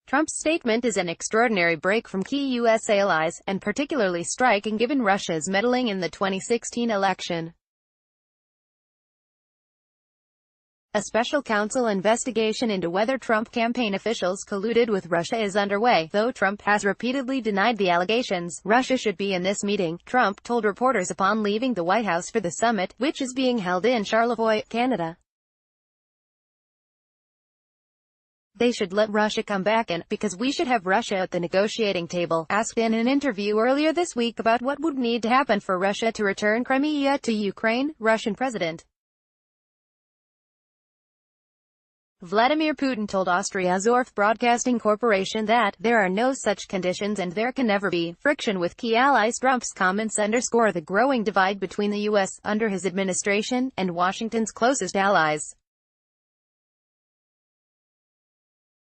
Trump's statement is an extraordinary break from key U.S. allies, and particularly striking given Russia's meddling in the 2016 election. A special counsel investigation into whether Trump campaign officials colluded with Russia is underway, though Trump has repeatedly denied the allegations. Russia should be in this meeting, Trump told reporters upon leaving the White House for the summit, which is being held in Charlevoix, Canada. They should let Russia come back in, because we should have Russia at the negotiating table. Asked in an interview earlier this week about what would need to happen for Russia to return Crimea to Ukraine, Russian President Vladimir Putin told Austria Zorf Broadcasting Corporation that there are no such conditions and there can never be friction with key allies. Trump's comments underscore the growing divide between the U.S. under his administration and Washington's closest allies.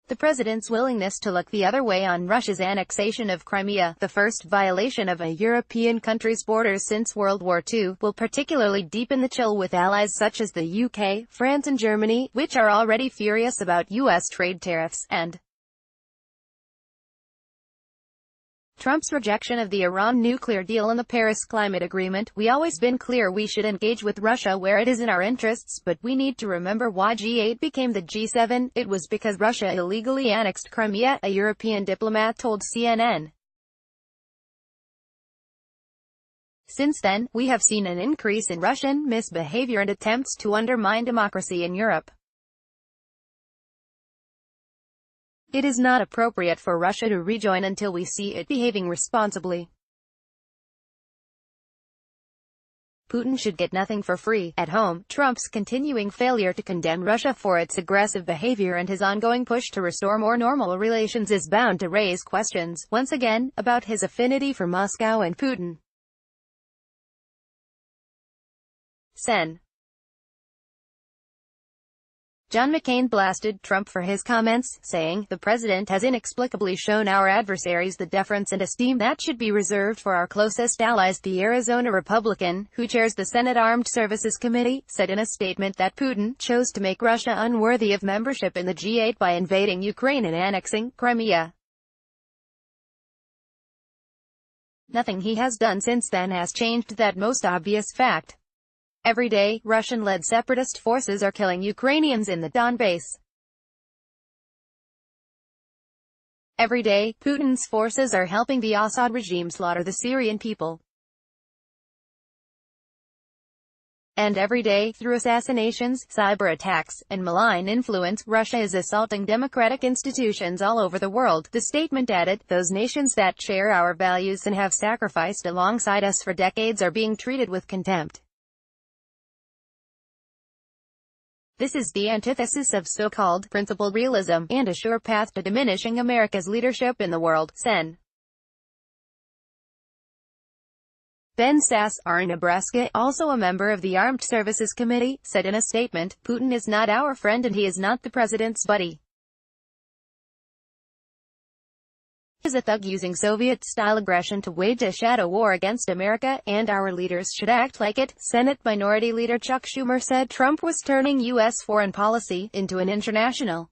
The president's willingness to look the other way on Russia's annexation of Crimea, the first violation of a European country's borders since World War II, will particularly deepen the chill with allies such as the UK, France and Germany, which are already furious about U.S. trade tariffs, and Trump's rejection of the Iran nuclear deal and the Paris Climate Agreement. We always been clear we should engage with Russia where it is in our interests, but we need to remember why G8 became the G7. It was because Russia illegally annexed Crimea, a European diplomat told CNN. Since then, we have seen an increase in Russian misbehavior and attempts to undermine democracy in Europe. It is not appropriate for Russia to rejoin until we see it behaving responsibly. Putin should get nothing for free. At home, Trump's continuing failure to condemn Russia for its aggressive behavior and his ongoing push to restore more normal relations is bound to raise questions, once again, about his affinity for Moscow and Putin. Sen. John McCain blasted Trump for his comments, saying, "The president has inexplicably shown our adversaries the deference and esteem that should be reserved for our closest allies." The Arizona Republican, who chairs the Senate Armed Services Committee, said in a statement that Putin chose to make Russia unworthy of membership in the G8 by invading Ukraine and annexing Crimea. Nothing he has done since then has changed that most obvious fact. Every day, Russian-led separatist forces are killing Ukrainians in the Donbass. Every day, Putin's forces are helping the Assad regime slaughter the Syrian people. And every day, through assassinations, cyber attacks, and malign influence, Russia is assaulting democratic institutions all over the world. The statement added, "Those nations that share our values and have sacrificed alongside us for decades are being treated with contempt. This is the antithesis of so-called principled realism, and a sure path to diminishing America's leadership in the world." Sen. Ben Sasse, R. Nebraska, also a member of the Armed Services Committee, said in a statement, "Putin is not our friend and he is not the president's buddy. He is a thug using Soviet-style aggression to wage a shadow war against America, and our leaders should act like it." Senate Minority Leader Chuck Schumer said Trump was turning U.S. foreign policy into an international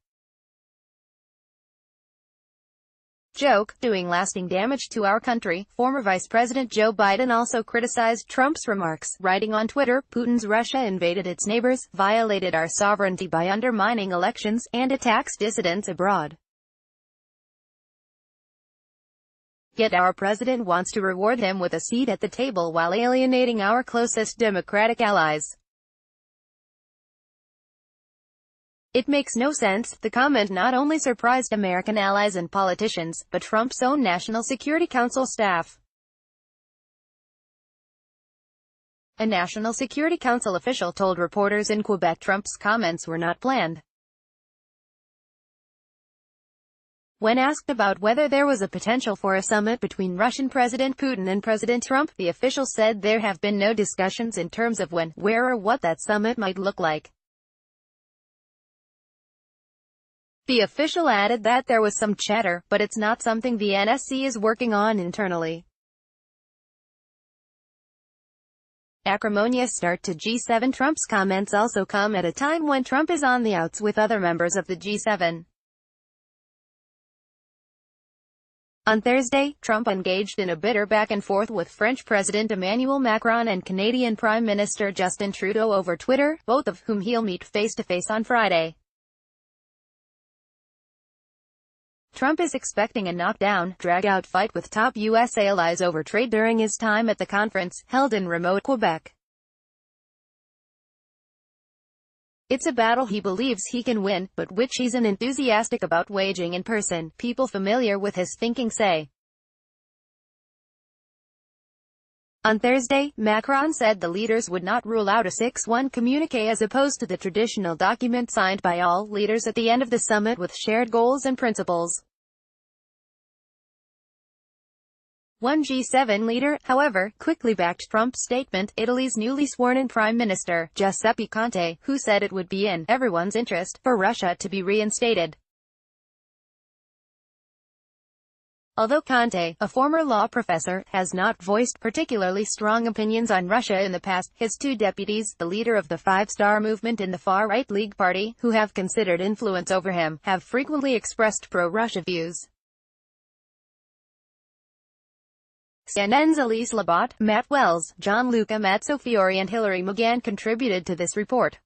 joke, doing lasting damage to our country. Former Vice President Joe Biden also criticized Trump's remarks, writing on Twitter, "Putin's Russia invaded its neighbors, violated our sovereignty by undermining elections, and attacks dissidents abroad. Yet our president wants to reward him with a seat at the table while alienating our closest Democratic allies. It makes no sense." The comment not only surprised American allies and politicians, but Trump's own National Security Council staff. A National Security Council official told reporters in Quebec Trump's comments were not planned. When asked about whether there was a potential for a summit between Russian President Putin and President Trump, the official said there have been no discussions in terms of when, where or what that summit might look like. The official added that there was some chatter, but it's not something the NSC is working on internally. Acrimonious start to G7. Trump's comments also come at a time when Trump is on the outs with other members of the G7. On Thursday, Trump engaged in a bitter back-and-forth with French President Emmanuel Macron and Canadian Prime Minister Justin Trudeau over Twitter, both of whom he'll meet face-to-face on Friday. Trump is expecting a knockdown, drag-out fight with top U.S. allies over trade during his time at the conference, held in remote Quebec. It's a battle he believes he can win, but which he's enthusiastic about waging in person, people familiar with his thinking say. On Thursday, Macron said the leaders would not rule out a 6-1 communiqué as opposed to the traditional document signed by all leaders at the end of the summit with shared goals and principles. One G7 leader, however, quickly backed Trump's statement, Italy's newly sworn-in Prime Minister, Giuseppe Conte, who said it would be in everyone's interest for Russia to be reinstated. Although Conte, a former law professor, has not voiced particularly strong opinions on Russia in the past, his two deputies, the leader of the Five-Star Movement and the far-right League Party, who have considered influence over him, have frequently expressed pro-Russia views. CNN's Elise Labott, Matt Wells, Gianluca Mazzofiore and Hilary McGann contributed to this report.